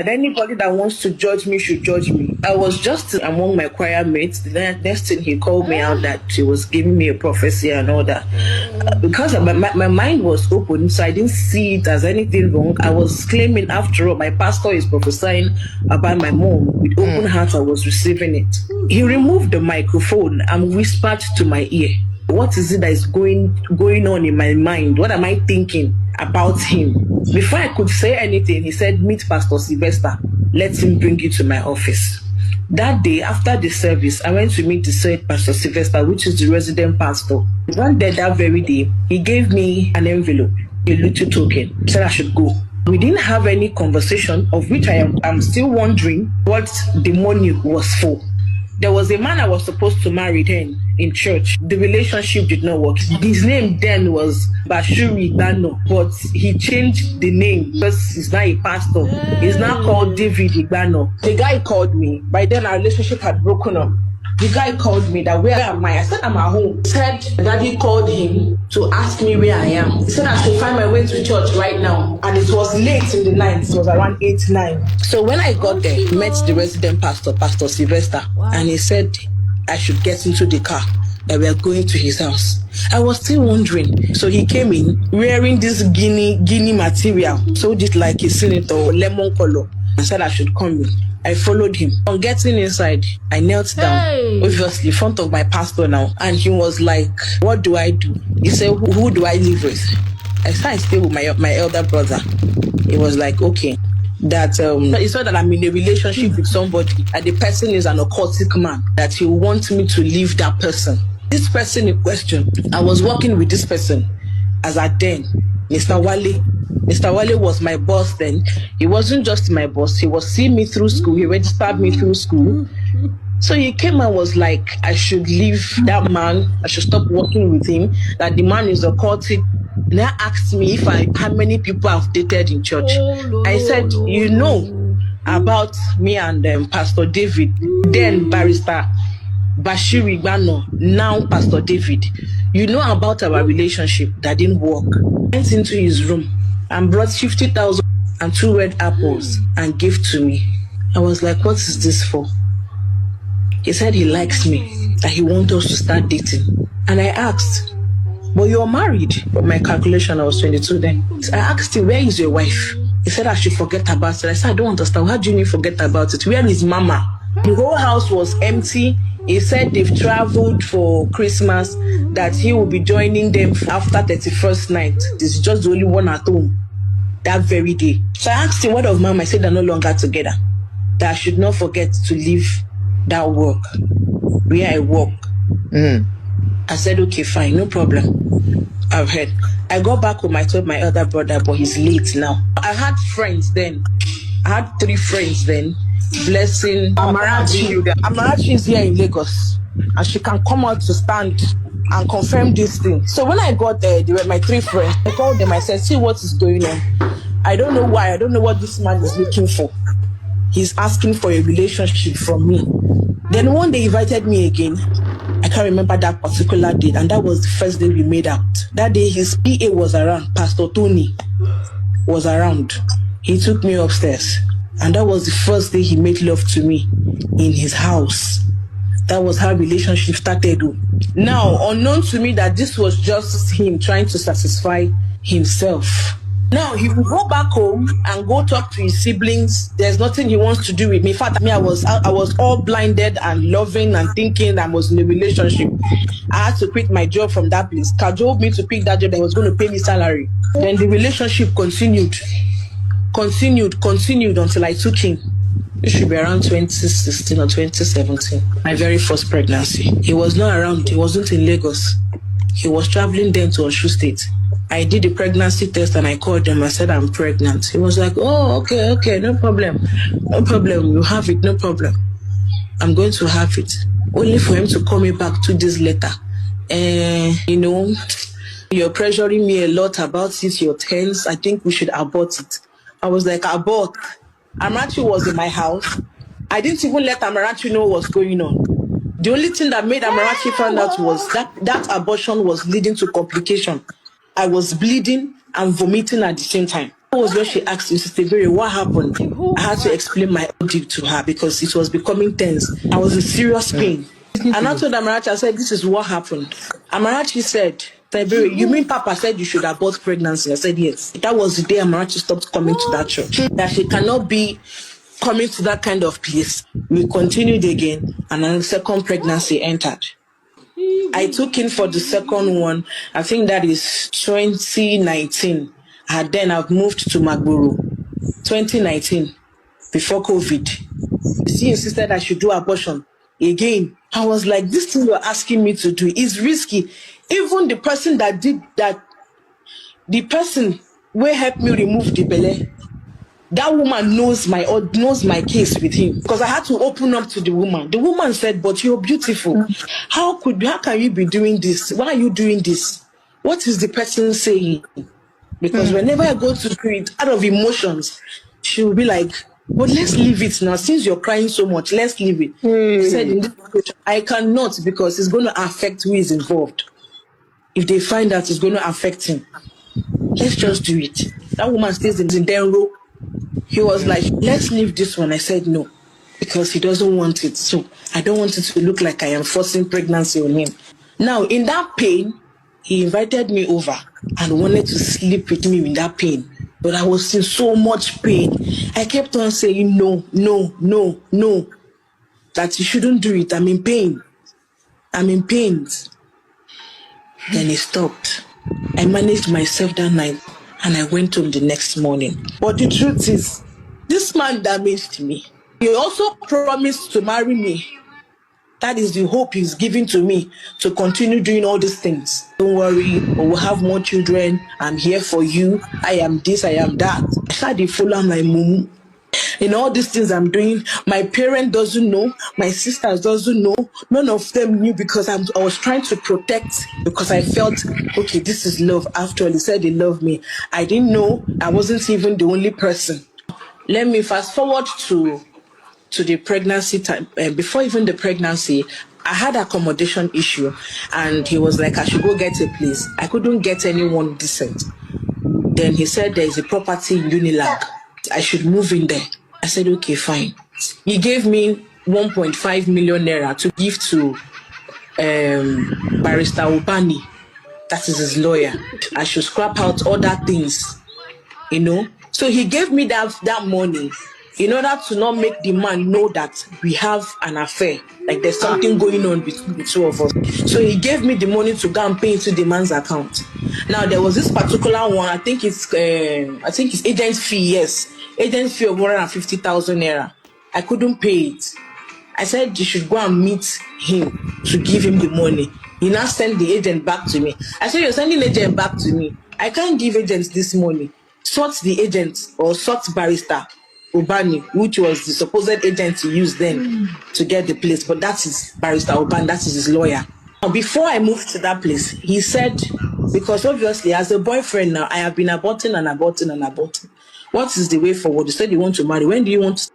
And anybody that wants to judge me should judge me. I was just among my choir mates. The next thing he called me out that he was giving me a prophecy and all that. Because my mind was open, so I didn't see it as anything wrong. I was claiming, after all, my pastor is prophesying about my mom. With open heart, I was receiving it. He removed the microphone and whispered to my ear. What is it that is going on in my mind? What am I thinking about him? Before I could say anything, he said, meet Pastor Sylvester. Let him bring you to my office. That day, after the service, I went to meet the said Pastor Sylvester, which is the resident pastor. He went there that very day. He gave me an envelope, a little token. He said I should go. We didn't have any conversation, of which I'm still wondering what the money was for. There was a man I was supposed to marry then in church. The relationship did not work. His name then was Bashiri Igbano, but he changed the name because he's now a pastor. He's now called David Igbano. The guy called me. By then our relationship had broken up. The guy called me that, where am I? I said, I'm at home. He said, Daddy called him to ask me where I am. He said I should find my way to church right now. And it was late in the night. It was around 8, 9. So when I got there, I met the resident pastor, Pastor Sylvester. And he said I should get into the car, that we are going to his house. I was still wondering. So he came in wearing this guinea material, sold it like a senator, lemon color, and said I should come in. I followed him. On getting inside, I knelt down, obviously in front of my pastor now, and he was like, what do I do? He said, who do I live with? I said I stay with my elder brother. He was like, okay. That he said that I'm in a relationship with somebody, and the person is an occultic man, that he wants me to leave that person. This person in question, I was working with this person as at then, Mr. Wale. Mr. Wale was my boss then. He wasn't just my boss. He was seeing me through school. He registered me through school. So he came and was like, I should leave that man. I should stop working with him. That the man is occultic. They asked me how many people I've dated in church. I said, you know about me and Pastor David, then Barrister Bashiri Igbano, now Pastor David. You know about our relationship that didn't work. I went into his room and brought 50,000 and 2 red apples and gave to me. I was like, what is this for? He said he likes me, that he wants us to start dating. And I asked, but you're married? But my calculation, I was 22 then. So I asked him, where is your wife? He said I should forget about it. I said, I don't understand. How do you mean forget about it? Where is Mama? The whole house was empty. He said they've traveled for Christmas, that he will be joining them after 31st night. This is just the only one at home that very day. So I asked him, what of Mama? I said they're no longer together. That I should not forget to leave that work where I work. I said, okay, fine, no problem. I've heard. I got back home, I told my other brother, but he's late now. I had friends then. I had 3 friends then. Blessing, Amarachi. Amarachi is here in Lagos, and she can come out to stand and confirm this thing. So when I got there, they were my 3 friends. I called them, I said, see what is going on. I don't know why, I don't know what this man is looking for. He's asking for a relationship from me. Then one day he invited me again. I can't remember that particular date, and that was the first day we made out. That day his PA was around, Pastor Tony was around. He took me upstairs, and that was the first day he made love to me in his house. That was how relationship started. Now, unknown to me that this was just him trying to satisfy himself. Now, he will go back home and go talk to his siblings. There's nothing he wants to do with me. In fact, I was all blinded and loving and thinking I was in a relationship. I had to quit my job from that place. Cajoled me to pick that job that was going to pay me salary. Then the relationship continued until I took him. It should be around 2016 or 2017. My very first pregnancy. He was not around. He wasn't in Lagos. He was traveling then to Oshu State. I did the pregnancy test and I called him. I said, I'm pregnant. He was like, oh, okay, no problem. No problem. You have it, no problem. I'm going to have it. Only for him to call me back 2 days later. You're pressuring me a lot about it. You're tense. I think we should abort it. I was like, abort. Amarachi was in my house. I didn't even let Amarachi know what's going on. The only thing that made Amarachi find out was that abortion was leading to complication. I was bleeding and vomiting at the same time. was when she asked me, Sister Ebere, what happened? I had to explain my ordeal to her because it was becoming tense. I was in serious pain. And I told Amarachi, I said, this is what happened. Amarachi said, Ebere, you mean Papa said you should abort pregnancy? I said, yes. That was the day Amarachi stopped coming to that church. That she cannot be coming to that kind of place. We continued again, and then the second pregnancy entered. I took in for the second one. I think that is 2019. And then I've moved to Magboro. 2019, before COVID. She insisted I should do abortion again. I was like, this thing you're asking me to do is risky. Even the person that did that, the person who helped me remove the belly, that woman knows my case with him, because I had to open up to the woman. The woman said, but you're beautiful. How can you be doing this? Why are you doing this? What is the person saying? Because whenever I go to do it out of emotions, she will be like, but let's leave it now. Since you're crying so much, let's leave it. She said, in this situation, I cannot, because it's going to affect who is involved. If they find out, it's going to affect him. Let's just do it. That woman stays in Denro. He was like, let's leave this one. I said no, because he doesn't want it. So I don't want it to look like I am forcing pregnancy on him. Now, in that pain, he invited me over and wanted to sleep with me in that pain. But I was in so much pain. I kept on saying no, no, no, no, that you shouldn't do it. I'm in pain. I'm in pain. Then he stopped. I managed myself that night, and I went home the next morning. But the truth is, this man damaged me. He also promised to marry me. That is the hope he's giving to me, to continue doing all these things. Don't worry, we'll have more children. I'm here for you. I am this, I am that. I started to follow my mom. In all these things I'm doing, my parent doesn't know, my sisters doesn't know, none of them knew, because I was trying to protect, because I felt, okay, this is love. After all, he said he loved me. I didn't know I wasn't even the only person. Let me fast forward to the pregnancy time. Before even the pregnancy, I had accommodation issue, and he was like, I should go get a place. I couldn't get anyone decent. Then he said there is a property in Unilag. I should move in there. I said, okay, fine. He gave me 1.5 million naira to give to Barrister Ubani. That is his lawyer. I should scrap out other things, you know. So he gave me that money in order to not make the man know that we have an affair, like there's something going on between the two of us. So he gave me the money to go and pay into the man's account. Now there was this particular one, I think it's agent fee, yes. Agent fee of 150,000 naira. I couldn't pay it. I said you should go and meet him to give him the money. He now sent the agent back to me. I said, you're sending the agent back to me. I can't give agents this money. Sort the agent, or sort Barrister Ubani, which was the supposed agent he used then to get the place. But that is Barrister Ubani, that is his lawyer. Now, before I moved to that place, he said, because obviously as a boyfriend now, I have been aborting and aborting and aborting. What is the way forward? You said you want to marry. When do you want to